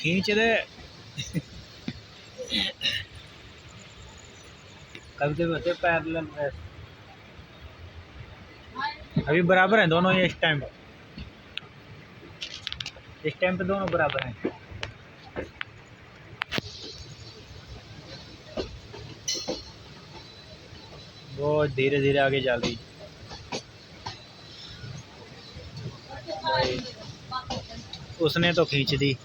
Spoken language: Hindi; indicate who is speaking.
Speaker 1: खींच दे। कभी कभी होते पैरेलल में, अभी बराबर हैं दोनों ये इस टाइम पे दोनों बराबर हैं। बहुत धीरे धीरे आगे चल रही भाई, उसने तो खींच दी।